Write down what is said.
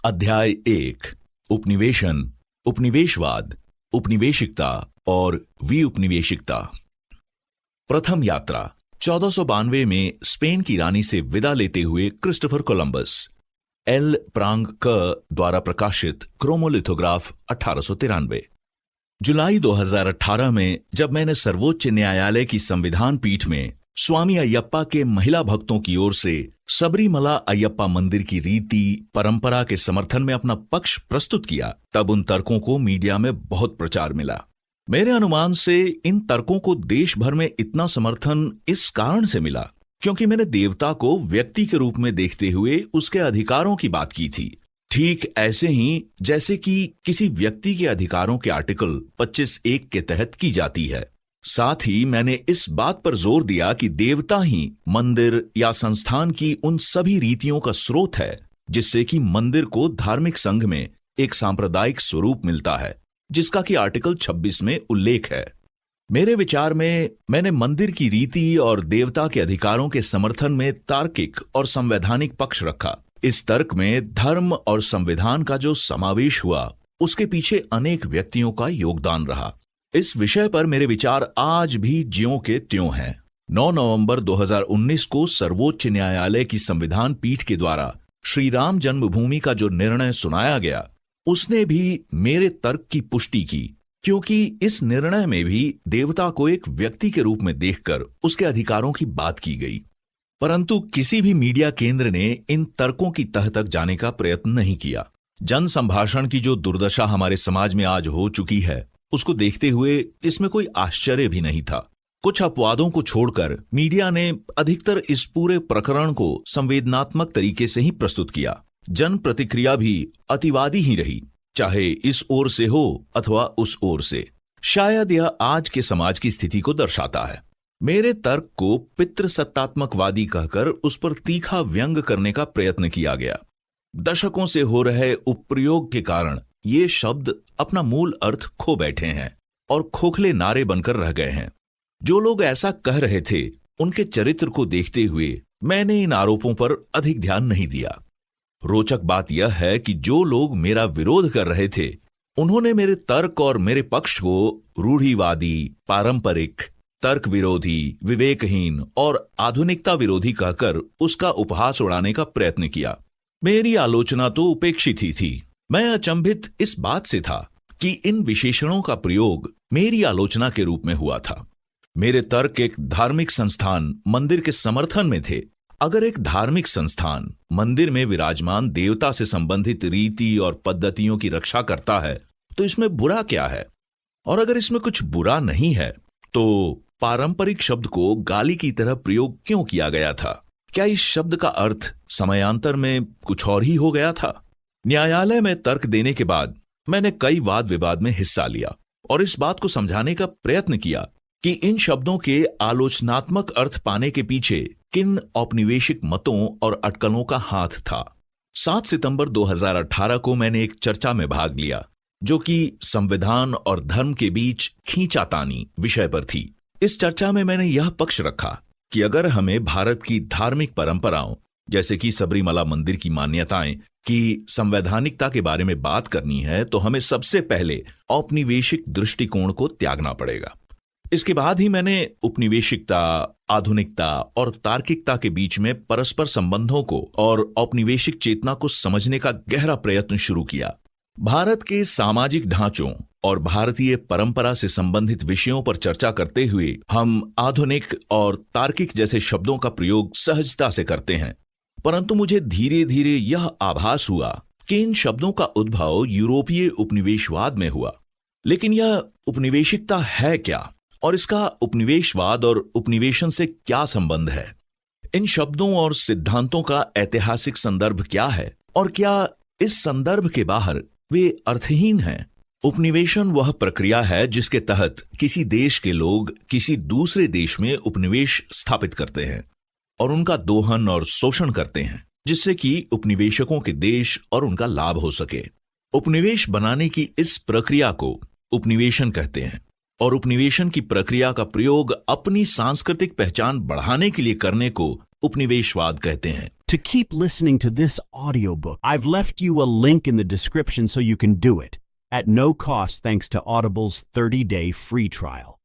अध्याय 1 उपनिवेशन, उपनिवेशवाद, उपनिवेशिकता और विउपनिवेशिकता। प्रथम यात्रा 1492 में स्पेन की रानी से विदा लेते हुए क्रिस्टोफर कोलंबस। एल प्रांग क द्वारा प्रकाशित क्रोमोलिथोग्राफ 1893। जुलाई 2018 में जब मैंने सर्वोच्च न्यायालय की संविधान पीठ में स्वामी अयप्पा के महिला भक्तों की ओर से सबरीमला अयप्पा मंदिर की रीति परंपरा के समर्थन में अपना पक्ष प्रस्तुत किया, तब उन तर्कों को मीडिया में बहुत प्रचार मिला। मेरे अनुमान से इन तर्कों को देश भर में इतना समर्थन इस कारण से मिला क्योंकि मैंने देवता को व्यक्ति के रूप में देखते हुए उसके अधिकारों की बात की थी, ठीक ऐसे ही जैसे कि किसी व्यक्ति के अधिकारों के आर्टिकल 25(1) के तहत की जाती है। साथ ही मैंने इस बात पर जोर दिया कि देवता ही मंदिर या संस्थान की उन सभी रीतियों का स्रोत है जिससे कि मंदिर को धार्मिक संघ में एक सांप्रदायिक स्वरूप मिलता है, जिसका कि आर्टिकल 26 में उल्लेख है। मेरे विचार में मैंने मंदिर की रीति और देवता के अधिकारों के समर्थन में तार्किक और संवैधानिक पक्ष रखा। इस तर्क में धर्म और संविधान का जो समावेश हुआ उसके पीछे अनेक व्यक्तियों का योगदान रहा। इस विषय पर मेरे विचार आज भी ज्यों के त्यों हैं। 9 नवंबर 2019 को सर्वोच्च न्यायालय की संविधान पीठ के द्वारा श्री राम जन्मभूमि का जो निर्णय सुनाया गया उसने भी मेरे तर्क की पुष्टि की, क्योंकि इस निर्णय में भी देवता को एक व्यक्ति के रूप में देखकर उसके अधिकारों की बात की गई। परंतु किसी भी मीडिया केंद्र ने इन तर्कों की तह तक जाने का प्रयत्न नहीं किया। जन संभाषण की जो दुर्दशा हमारे समाज में आज हो चुकी है उसको देखते हुए इसमें कोई आश्चर्य भी नहीं था। कुछ अपवादों को छोड़कर मीडिया ने अधिकतर इस पूरे प्रकरण को संवेदनात्मक तरीके से ही प्रस्तुत किया। जन प्रतिक्रिया भी अतिवादी ही रही, चाहे इस ओर से हो अथवा उस ओर से। शायद यह आज के समाज की स्थिति को दर्शाता है। मेरे तर्क को पितृसत्तात्मकवादी कहकर उस पर तीखा व्यंग करने का प्रयत्न किया गया। दशकों से हो रहे उपप्रयोग के कारण ये शब्द अपना मूल अर्थ खो बैठे हैं और खोखले नारे बनकर रह गए हैं। जो लोग ऐसा कह रहे थे उनके चरित्र को देखते हुए मैंने इन आरोपों पर अधिक ध्यान नहीं दिया। रोचक बात यह है कि जो लोग मेरा विरोध कर रहे थे उन्होंने मेरे तर्क और मेरे पक्ष को रूढ़िवादी, पारंपरिक, तर्क विरोधी, विवेकहीन और आधुनिकता विरोधी कहकर उसका उपहास उड़ाने का प्रयत्न किया। मेरी आलोचना तो उपेक्षित ही थी। मैं अचंभित इस बात से था कि इन विशेषणों का प्रयोग मेरी आलोचना के रूप में हुआ था। मेरे तर्क एक धार्मिक संस्थान मंदिर के समर्थन में थे। अगर एक धार्मिक संस्थान मंदिर में विराजमान देवता से संबंधित रीति और पद्धतियों की रक्षा करता है तो इसमें बुरा क्या है? और अगर इसमें कुछ बुरा नहीं है तो पारंपरिक शब्द को गाली की तरह प्रयोग क्यों किया गया था? क्या इस शब्द का अर्थ समयांतर में कुछ और ही हो गया था? न्यायालय में तर्क देने के बाद मैंने कई वाद विवाद में हिस्सा लिया और इस बात को समझाने का प्रयत्न किया कि इन शब्दों के आलोचनात्मक अर्थ पाने के पीछे किन औपनिवेशिक मतों और अटकलों का हाथ था। 7 सितंबर 2018 को मैंने एक चर्चा में भाग लिया जो कि संविधान और धर्म के बीच खींचातानी विषय पर थी। इस चर्चा में मैंने यह पक्ष रखा कि अगर हमें भारत की धार्मिक परंपराओं जैसे कि सबरीमला मंदिर की मान्यताएं की संवैधानिकता के बारे में बात करनी है तो हमें सबसे पहले औपनिवेशिक दृष्टिकोण को त्यागना पड़ेगा। इसके बाद ही मैंने उपनिवेशिकता, आधुनिकता और तार्किकता के बीच में परस्पर संबंधों को और औपनिवेशिक चेतना को समझने का गहरा प्रयत्न शुरू किया। भारत के सामाजिक ढांचों और भारतीय परंपरा से संबंधित विषयों पर चर्चा करते हुए हम आधुनिक और तार्किक जैसे शब्दों का प्रयोग सहजता से करते हैं, परंतु मुझे धीरे धीरे यह आभास हुआ कि इन शब्दों का उद्भव यूरोपीय उपनिवेशवाद में हुआ। लेकिन यह उपनिवेशिकता है क्या और इसका उपनिवेशवाद और उपनिवेशन से क्या संबंध है? इन शब्दों और सिद्धांतों का ऐतिहासिक संदर्भ क्या है और क्या इस संदर्भ के बाहर वे अर्थहीन हैं? उपनिवेशन वह प्रक्रिया है जिसके तहत किसी देश के लोग किसी दूसरे देश में उपनिवेश स्थापित करते हैं और उनका दोहन और शोषण करते हैं जिससे कि उपनिवेशकों के देश और उनका लाभ हो सके। उपनिवेश बनाने की इस प्रक्रिया को उपनिवेशन कहते हैं और उपनिवेशन की प्रक्रिया का प्रयोग अपनी सांस्कृतिक पहचान बढ़ाने के लिए करने को उपनिवेशवाद कहते हैं। To keep listening to this audiobook, I've left you a link in the description so you can do it, at no cost thanks to Audible's 30-day free trial.